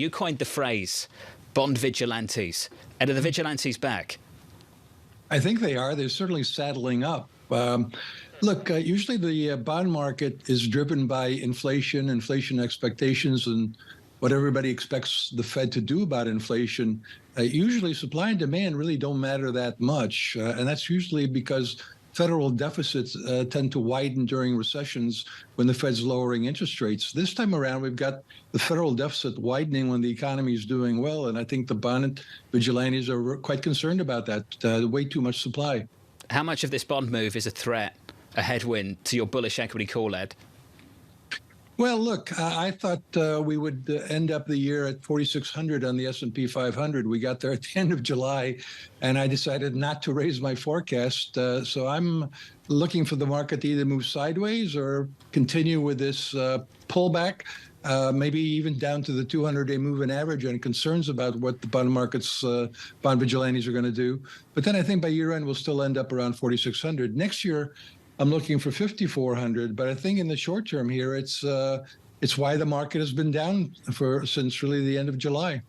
You coined the phrase bond vigilantes. And are the vigilantes back? I think they are. They're certainly saddling up. Look, usually the bond market is driven by inflation expectations, and what everybody expects the Fed to do about inflation. Usually supply and demand really don't matter that much. And that's usually because federal deficits tend to widen during recessions when the Fed's lowering interest rates. This time around, we've got the federal deficit widening when the economy is doing well. And I think the bond vigilantes are quite concerned about that, way too much supply. How much of this bond move is a threat, a headwind to your bullish equity call, Ed? Well, look, I thought we would end up the year at 4,600 on the S&P 500. We got there at the end of July, and I decided not to raise my forecast. So I'm looking for the market to either move sideways or continue with this pullback, maybe even down to the 200-day moving average, and concerns about what the bond markets, bond vigilantes are going to do. But then I think by year end, we'll still end up around 4,600. Next year, I'm looking for 5,400, but I think in the short term here, it's why the market has been down since really the end of July.